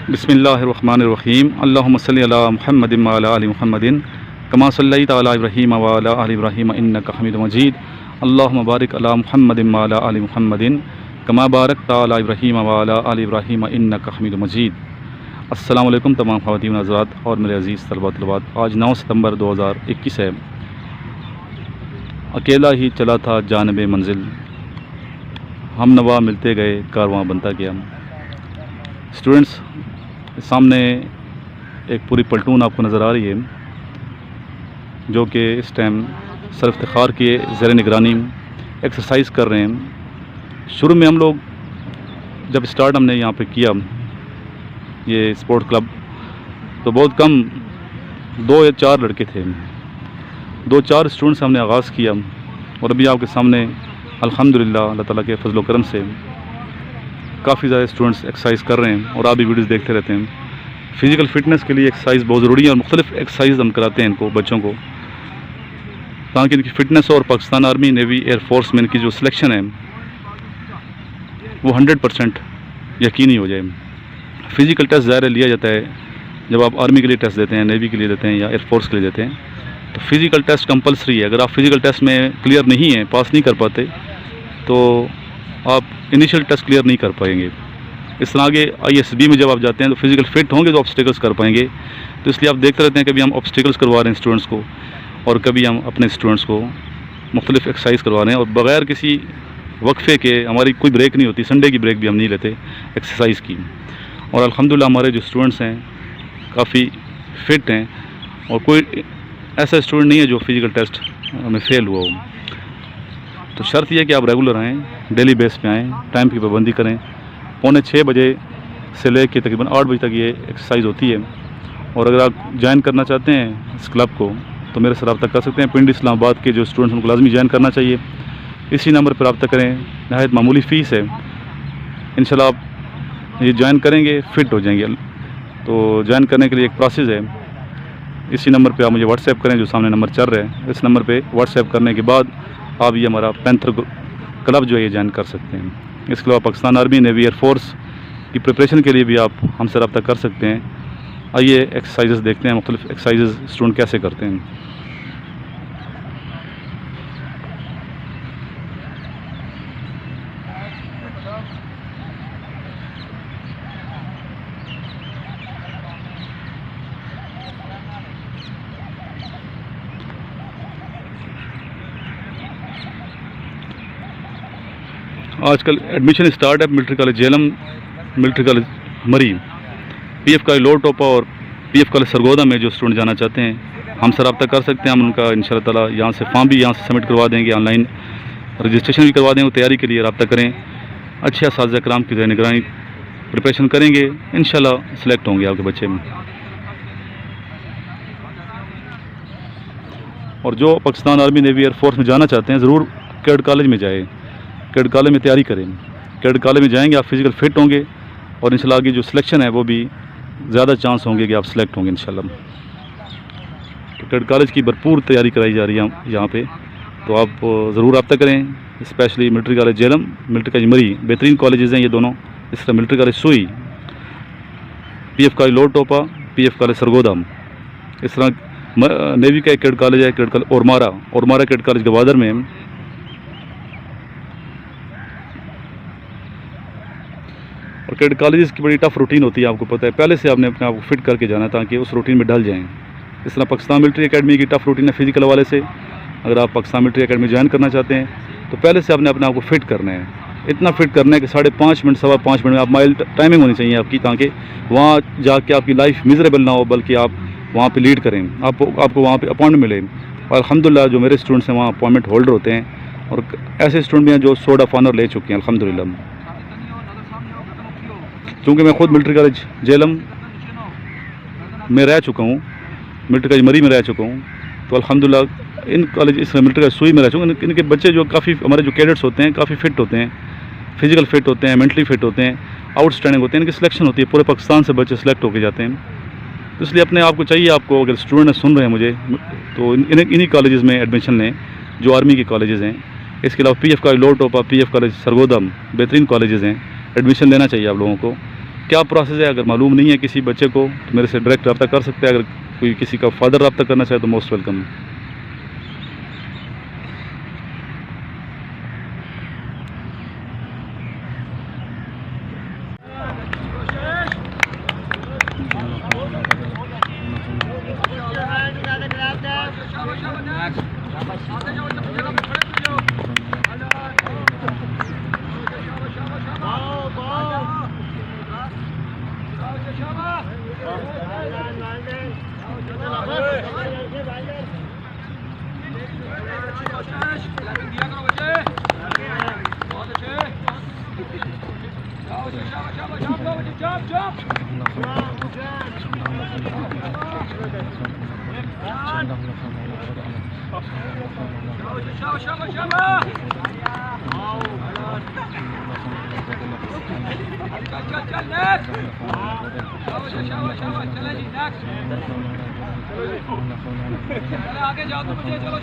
बिस्मिल्लाहिर्रहमानिर्रहीम अल्लाहुम्मा सल्लि अला मुहम्मदिन व अला आलि मुहम्मदिन कमा सल्लैता अला इब्राहीम व अला आलि इब्राहीम इन्नका हमीदुम मजीद अल्लाहुम्मा बारिक अला मुहम्मदिन व अला आलि मुहम्मदिन कमा बारकता अला इब्राहीम व अला आलि इब्राहीम इन्नका हमीदुम मजीद। अस्सलामु अलैकुम तमाम ख़वातीन हज़रात और मेरे अज़ीज़ तलबा तलबात। आज 9 सितंबर 2021 है। अकेला ही चला था जानबे मंजिल, हम नवा मिलते गए कारवां बनता गया। स्टूडेंट्स, सामने एक पूरी पलटून आपको नज़र आ रही है जो कि इस टाइम सर्फ इफ्तिखार के ज़ेर निगरानी एक्सरसाइज कर रहे हैं। शुरू में हम लोग जब स्टार्ट हमने यहाँ पे किया ये स्पोर्ट क्लब, तो बहुत कम 2 या 4 लड़के थे। 2-4 स्टूडेंट्स हमने आगाज़ किया और अभी आपके सामने अल्हम्दुलिल्लाह अल्लाह ताला के फजल व करम से काफ़ी ज़्यादा स्टूडेंट्स एक्सरसाइज कर रहे हैं और आप भी वीडियोज़ देखते रहते हैं। फ़िज़िकल फ़िटनेस के लिए एक्सरसाइज बहुत ज़रूरी है और मुख्तलिफ़ एक्सरसाइज हम कराते हैं इनको, बच्चों को, ताकि इनकी फ़िटनेस और पाकिस्तान आर्मी, नेवी, एयरफोर्स में इनकी जो सिलेक्शन है वो 100% यकीनी हो जाए। फ़िज़िकल टेस्ट ज़ाहिर लिया जाता है जब आप आर्मी के लिए टेस्ट देते हैं, नेवी के लिए देते हैं या एयरफोर्स के लिए देते हैं, तो फ़िज़िकल टेस्ट कंपलसरी है। अगर आप फ़िज़िकल टेस्ट में क्लियर नहीं हैं, पास नहीं कर पाते, तो आप इनिशियल टेस्ट क्लियर नहीं कर पाएंगे। इस तरह आगे ISB में जब आप जाते हैं तो फिज़िकल फ़िट होंगे तो ऑब्स्टिकल्स कर पाएंगे। तो इसलिए आप देखते रहते हैं, कभी हम ऑब्स्टिकल्स करवा रहे हैं स्टूडेंट्स को और कभी हम अपने स्टूडेंट्स को मुख्तलिफ़ एक्सरसाइज करवा रहे हैं, और बग़ैर किसी वक्फ़े के हमारी कोई ब्रेक नहीं होती। संडे की ब्रेक भी हम नहीं लेते एक्सरसाइज की। और अल्हम्दुलिल्लाह हमारे जो स्टूडेंट्स हैं काफ़ी फ़िट हैं और कोई ऐसा स्टूडेंट नहीं है जो फ़िज़िकल टेस्ट में फ़ेल हुआ हो। तो शर्त यह है कि आप रेगुलर आएँ, डेली बेस पे आएँ, टाइम की पाबंदी करें। 5:45 बजे से लेकर तकरीबन 8 बजे तक ये एक्सरसाइज होती है। और अगर आप ज्वाइन करना चाहते हैं इस क्लब को तो मेरे से रब्ता कर सकते हैं। पिंड इस्लामाबाद के जो स्टूडेंट्स उनको लाजमी ज्वाइन करना चाहिए। इसी नंबर पर रब्ता करें, नहायत मामूली फ़ीस है। इंशाल्लाह आप ये ज्वाइन करेंगे, फ़िट हो जाएंगे। तो ज्वाइन करने के लिए एक प्रोसेस है। इसी नंबर पे आप मुझे व्हाट्सएप करें, जो सामने नंबर चल रहा है। इस नंबर पे व्हाट्सएप करने के बाद आप ये हमारा पैंथर क्लब जो है ये ज्वाइन कर सकते हैं। इसके अलावा पाकिस्तान आर्मी, नेवी, एयरफोर्स की प्रिपरेशन के लिए भी आप हमसे रब्ता कर सकते हैं। आइए एक्सरसाइजेस देखते हैं, मुख्तलिफ एक्सरसाइजेस स्टूडेंट कैसे करते हैं। आजकल एडमिशन स्टार्ट है military college Jhelum, military college मरी, PF कॉलेज लोअर टोपा और PF कॉलेज सरगोदा में जो स्टूडेंट जाना चाहते हैं हमसे रब्ता कर सकते हैं। हम उनका इंशाअल्लाह ताला यहाँ से फॉर्म भी यहाँ से सबमिट करवा देंगे, ऑनलाइन रजिस्ट्रेशन भी करवा देंगे। तैयारी के लिए रब्ता करें, अच्छे असातिज़ा कराम की निगरानी प्रिपरेशन करेंगे, इंशाअल्लाह सेलेक्ट होंगे आपके बच्चे में। और जो पाकिस्तान आर्मी, नेवी, एयरफोर्स में जाना चाहते हैं ज़रूर कैडेट कॉलेज में जाए, कैडेट कॉलेज में तैयारी करें। कैडेट कॉलेज में जाएंगे आप फ़िज़िकल फ़िट होंगे और इंशाल्लाह आगे जो सिलेक्शन है वो भी ज़्यादा चांस होंगे कि आप सेलेक्ट होंगे इंशाल्लाह। तो कैडेट कॉलेज की भरपूर तैयारी कराई जा रही है यहाँ पे, तो आप ज़रूर रब्ता करें। Specially military college Jhelum, military college मरी, बेहतरीन कॉलेजेस हैं ये दोनों। इस तरह मिलिट्री कॉलेज सुई, PF कॉलेज लोअर टोपा, PF कॉलेज सरगोदा। इस तरह नेवी का एक कैडेट कॉलेज है, cadet college Ormara cadet college Gwadar में। और कैडेट कॉलेजेस की बड़ी टफ़ रूटीन होती है, आपको पता है। पहले से आपने अपने आप को फिट करके जाना ताकि उस रूटीन में ढल जाएँ। इस तरह पाकिस्तान मिलिट्री एकेडमी की टफ़ रूटीन है फ़िज़िकल वाले से। अगर आप पाकिस्तान मिलिट्री एकेडमी ज्वाइन करना चाहते हैं तो पहले से आपने अपने आप को फ़िट करना है। इतना फ़िट करना है कि 5.5 मिनट, 5.25 मिनट में आप माइल टाइमिंग होनी चाहिए आपकी, ताकि वहाँ जाके आपकी लाइफ मिजरेबल ना हो, बल्कि आप वहाँ पे लीड करें, आपको वहाँ पे अपॉइंटमेंट मिले। और अल्हम्दुलिल्लाह जो मेरे स्टूडेंट्स हैं वहाँ अपॉइंटमेंट होल्डर होते हैं और ऐसे स्टूडेंट भी हैं जो सोर्ड ऑफ ऑनर ले चुके हैं अल्हम्दुलिल्लाह। चूँकि मैं ख़ुद मिलिट्री कॉलेज झेलम में रह चुका हूँ, मिलिट्री कॉलेज मरी में रह चुका हूँ, तो अल्हम्दुलिल्लाह इन कॉलेज इस मिलिट्री कॉलेज सुई में रह चुका हूँ। इनके बच्चे जो काफ़ी हमारे जो कैडेट्स होते हैं काफ़ी फ़िट होते हैं, फ़िज़िकल फ़िट होते हैं, मेंटली फ़िट होते हैं, आउटस्टैंडिंग होते हैं। इनकी सिलेक्शन होती है, पूरे पाकिस्तान से बच्चे सेलेक्ट होकर जाते हैं। तो इसलिए अपने आप को चाहिए, आपको अगर स्टूडेंट सुन रहे हैं मुझे, तो इन्हीं कॉलेजेस में एडमिशन लें जो आर्मी के कॉलेजेस हैं। इसके अलावा PF कॉलेज लोअर टोपा, PF कॉलेज सरगोदा बेहतरीन कॉलेजेस हैं, एडमिशन लेना चाहिए आप लोगों को। क्या प्रोसेस है, अगर मालूम नहीं है किसी बच्चे को तो मेरे से डायरेक्ट रब्ता कर सकते हैं। अगर कोई किसी का फादर रब्ता करना चाहे तो मोस्ट वेलकम है। आगे जाओ तो मुझे चलो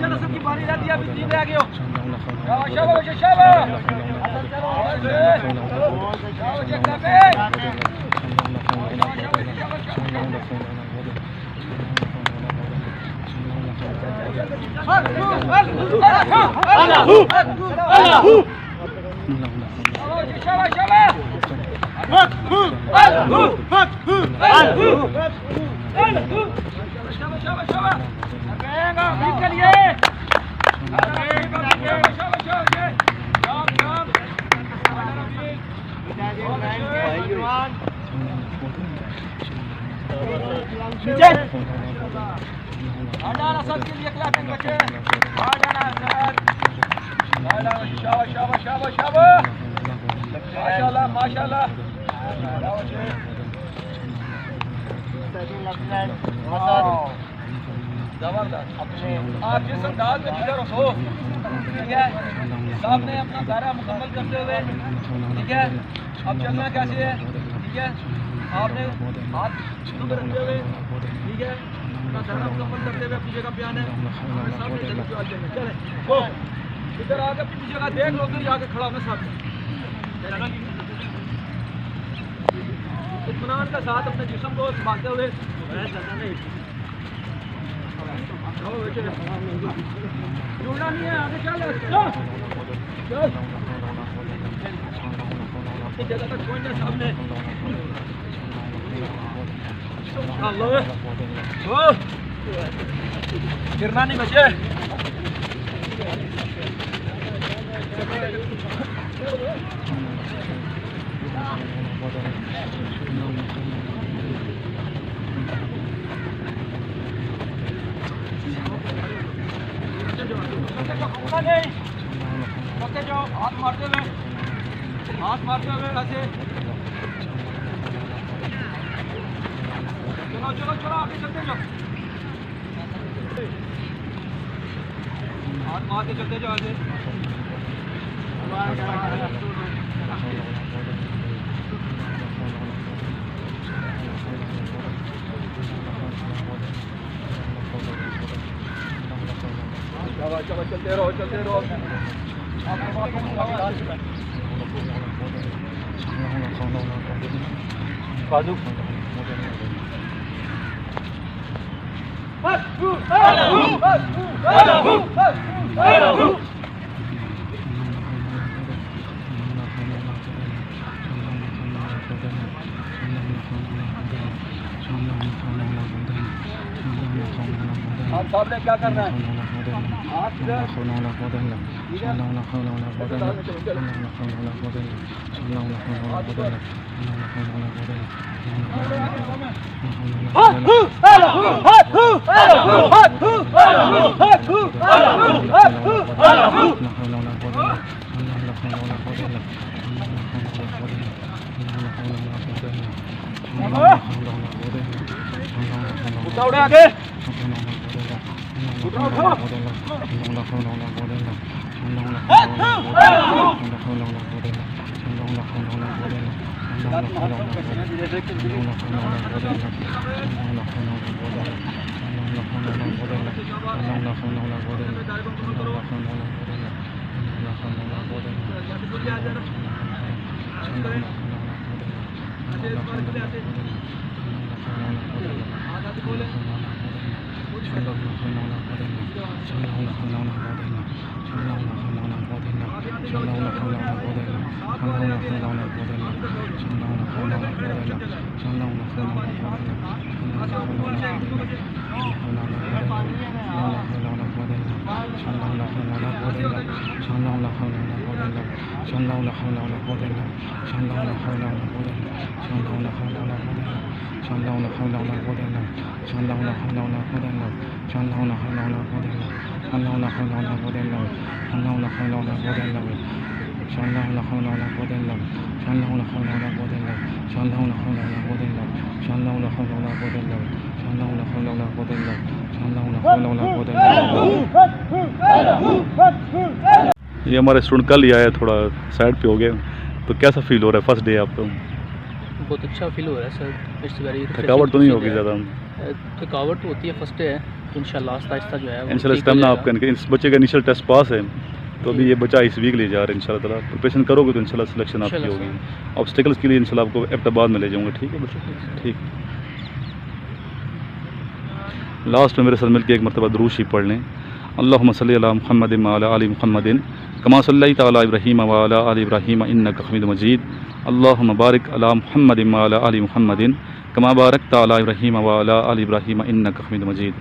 चलो सबकी बारी रहती है, अभी 3 रह गए हो। शाबाश शाबाश सबके लिए क्लैपिंग बच्चे, शाबाश माशाल्लाह माशाल्लाह। जबरदस्त। आप जिस अंदाज में जिधर हो, ठीक है, सामने अपना दायरा मुकम्मल करते हुए, ठीक है, अब चलना कैसे है, ठीक है, आपने हाथ शुरू करते हुए, ठीक है, अपना दायरा मुकम्मल करते हुए अपनी जगह पे आना है। सामने चले वो इधर आके अपनी जगह देख लो, उधर जाके खड़ा होना सामने, इत्मीनान के साथ अपने जिस्म को संभालते हुए जुड़ना नहीं है, आगे चल अपनी जगह तक पहुंचना सामने। गिरना नहीं बचे। हाथ मारते हुए ऐसे चलो आगे चलते जाओ, हाथ मार के चलते जाओ आगे। चलो चलते रहो बाजू साहब ने क्या करना है हाथ इधर उठा उठा आगे उठा उठा ये हमारे स्टूडेंट कल ही आया, थोड़ा साइड पे हो गए, तो कैसा फील हो रहा है फर्स्ट डे आपको? बहुत अच्छा फील हो रहा है सर। इट्स वेरी थकावट तो नहीं होगी ज़्यादा? थकावट तो होती है फर्स्ट डे है, तो इंशाल्लाह आहिस्ता आहिस्ता जो है इंशाल्लाह स्टेमिना आपका, इस बच्चे का इनिशियल टेस्ट पास है, तो अभी ये बच्चा इस वीक ले जा रहा है इंशाल्लाह ताला। प्रिपरेशन करोगे तो इंशाल्लाह सिलेक्शन आपकी होगी। ऑब्स्टिकल्स के लिए इंशाल्लाह आपको एबटाबाद में ले जाऊँगा, ठीक है बच्चा? ठीक। लास्ट में मेरे साथ मिलकर एक मरतबा दुरूद शरीफ पढ़ लें। अल्लाहुम्मा सल्ली अला मुहम्मदिन व अला आलि मुहम्मदिन कमा सल्लैता अला इब्राहीम व अला आलि इब्राहीम इन्नका हमीदुम मजीद। अल्लाहुम्मा बारिक अला मुहम्मदिन व अला आलि मुहम्मदिन कमा बारकता अला इब्राहीम व अला आलि इब्राहीम इन्नका हमीदुम मजीद।